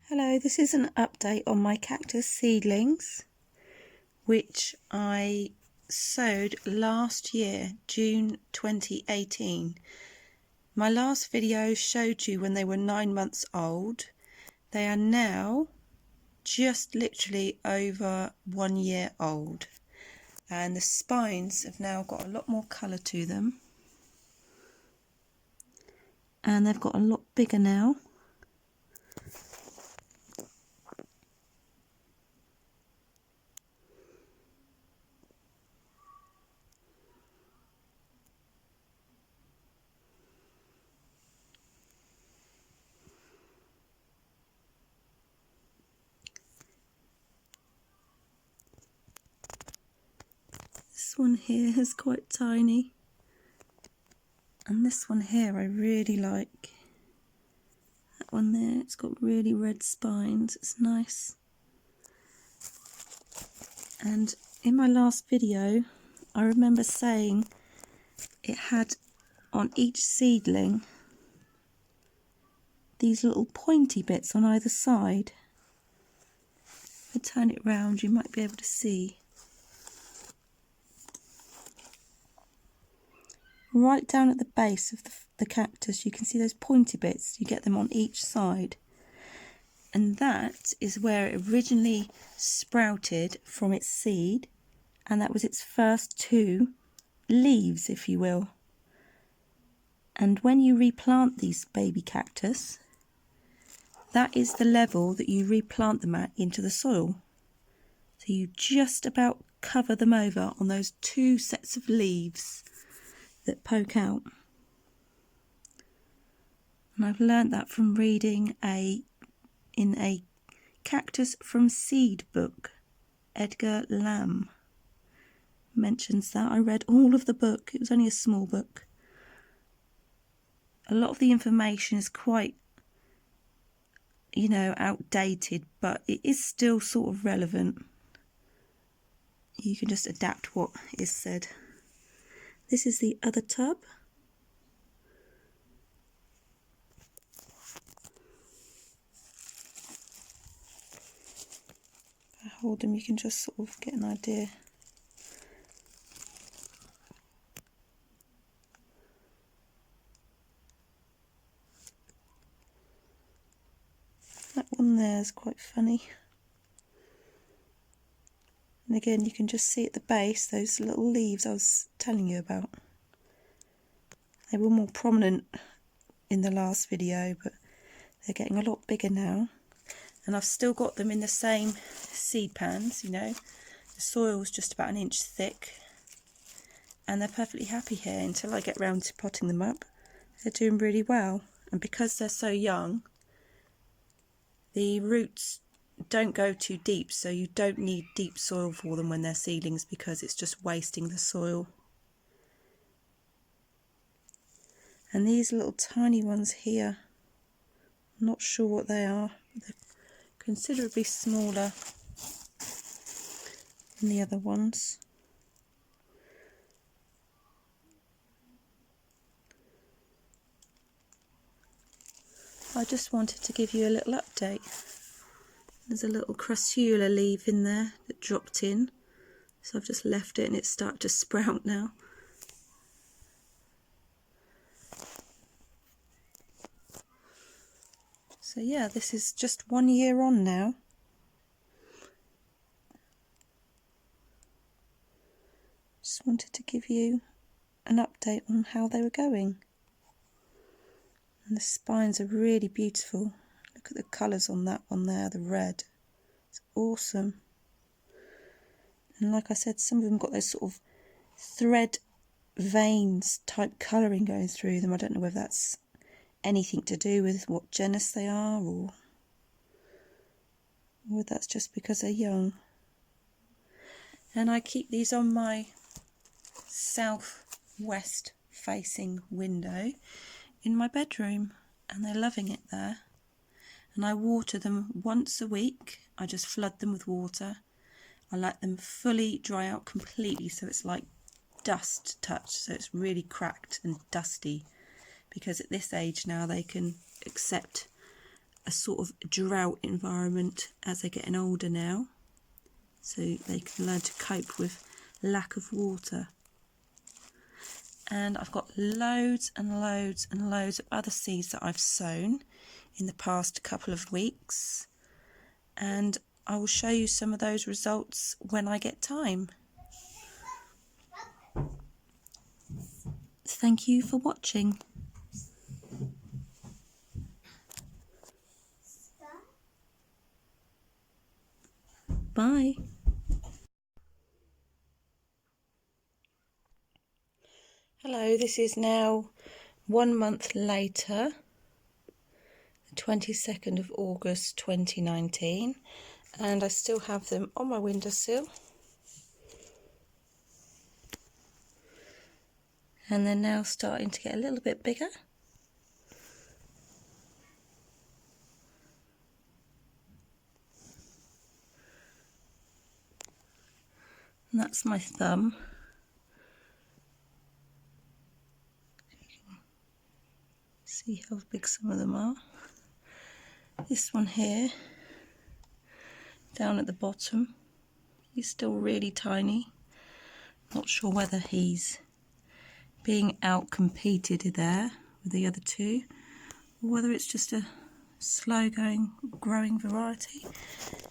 Hello, this is an update on my cactus seedlings, which I sowed last year, June 2018. My last video showed you when they were 9 months old. They are now just literally over 1 year old, and the spines have now got a lot more colour to them, and they've got a lot bigger now. This one here is quite tiny, and this one here I really like. That one there, it's got really red spines, it's nice. And in my last video I remember saying it had on each seedling these little pointy bits on either side. If I turn it round you might be able to see. Right down at the base of the cactus you can see those pointy bits, you get them on each side. And that is where it originally sprouted from its seed, and that was its first 2 leaves, if you will. And when you replant these baby cactus, that is the level that you replant them at into the soil. So you just about cover them over on those 2 sets of leaves that poke out. And I've learnt that from reading in a Cactus from Seed book. Edgar Lamb mentions that. I read all of the book, it was only a small book. A lot of the information is quite, outdated, but it is still sort of relevant. You can just adapt what is said. This is the other tub. If I hold them you can just sort of get an idea. That one there is quite funny. And again you can just see at the base those little leaves I was telling you about. They were more prominent in the last video, but they're getting a lot bigger now. And I've still got them in the same seed pans, The soil's just about 1 inch thick. And they're perfectly happy here until I get round to potting them up. They're doing really well. And because they're so young, the roots don't go too deep, so you don't need deep soil for them when they're seedlings, because it's just wasting the soil. And these little tiny ones here, I'm not sure what they are, but they're considerably smaller than the other ones. I just wanted to give you a little update. There's a little crassula leaf in there that dropped in, so I've just left it and it's started to sprout now. So yeah, this is just 1 year on now. Just wanted to give you an update on how they were going. And the spines are really beautiful. Look at the colours on that one there, the red. It's awesome. And like I said, some of them got those sort of thread veins type colouring going through them. I don't know whether that's anything to do with what genus they are, or whether that's just because they're young. And I keep these on my southwest facing window in my bedroom, and they're loving it there. And I water them once a week. I just flood them with water. I let them fully dry out completely, so it's like dust touch, so it's really cracked and dusty, because at this age now they can accept a sort of drought environment as they're getting older now, so they can learn to cope with lack of water. And I've got loads and loads and loads of other seeds that I've sown in the past couple of weeks, and I will show you some of those results when I get time. Thank you for watching. Bye. Hello, this is now 1 month later, the 22nd of August 2019, and I still have them on my windowsill. And they're now starting to get a little bit bigger. And that's my thumb. See how big some of them are. This one here, down at the bottom, he's still really tiny. Not sure whether he's being out-competed there with the other two, or whether it's just a slow-going, growing variety.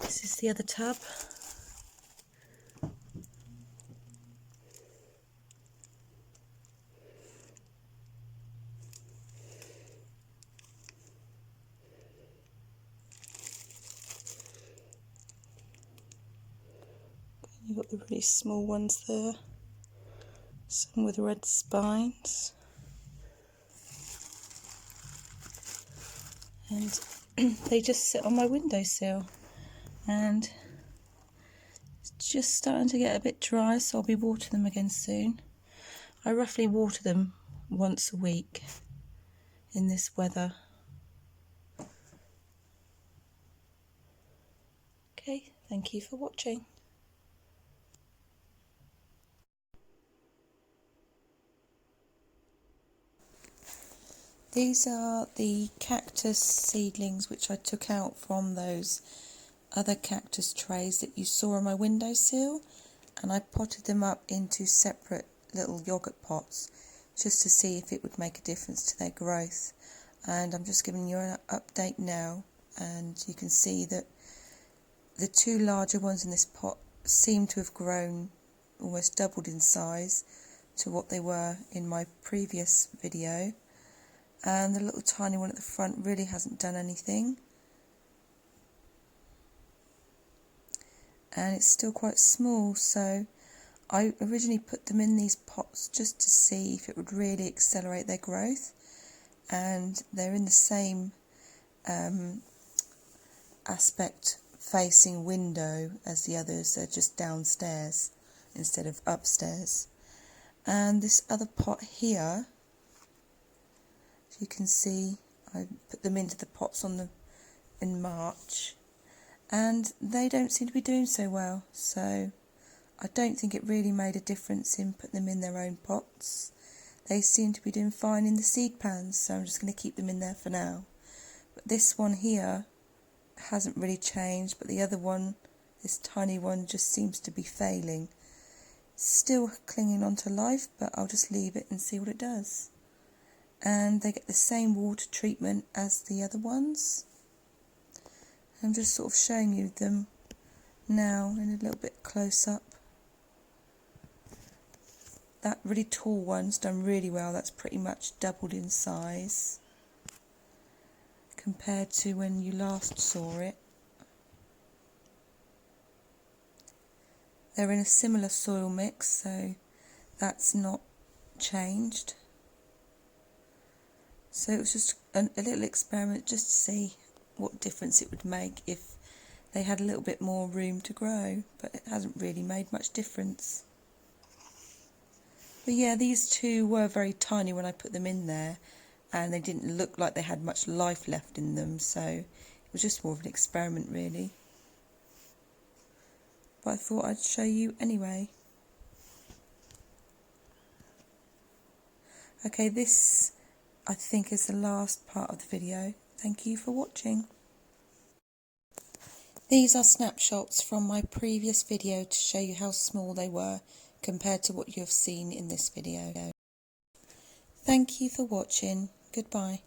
This is the other tub. You've got the really small ones there, some with red spines, and they just sit on my windowsill, and it's just starting to get a bit dry, so I'll be watering them again soon. I roughly water them once a week in this weather. Okay, thank you for watching. These are the cactus seedlings which I took out from those other cactus trays that you saw on my windowsill, and I potted them up into separate little yogurt pots just to see if it would make a difference to their growth. And I'm just giving you an update now, and you can see that the two larger ones in this pot seem to have grown, almost doubled in size to what they were in my previous video. And the little tiny one at the front really hasn't done anything, and it's still quite small, so I originally put them in these pots just to see if it would really accelerate their growth, and they're in the same aspect facing window as the others. They're just downstairs instead of upstairs. And this other pot here, you can see I put them into the pots in March, and they don't seem to be doing so well, so I don't think it really made a difference in putting them in their own pots. They seem to be doing fine in the seed pans, so I'm just going to keep them in there for now. But this one here hasn't really changed, but the other one, this tiny one, just seems to be failing. Still clinging on to life, but I'll just leave it and see what it does. And they get the same water treatment as the other ones. I'm just sort of showing you them now in a little bit close up. That really tall one's done really well. That's pretty much doubled in size compared to when you last saw it. They're in a similar soil mix, so that's not changed. So it was just a little experiment just to see what difference it would make if they had a little bit more room to grow, but it hasn't really made much difference. But yeah, these two were very tiny when I put them in there, and they didn't look like they had much life left in them, so it was just more of an experiment really. But I thought I'd show you anyway. Okay, this I think is the last part of the video. Thank you for watching. These are snapshots from my previous video to show you how small they were compared to what you have seen in this video. Thank you for watching. Goodbye.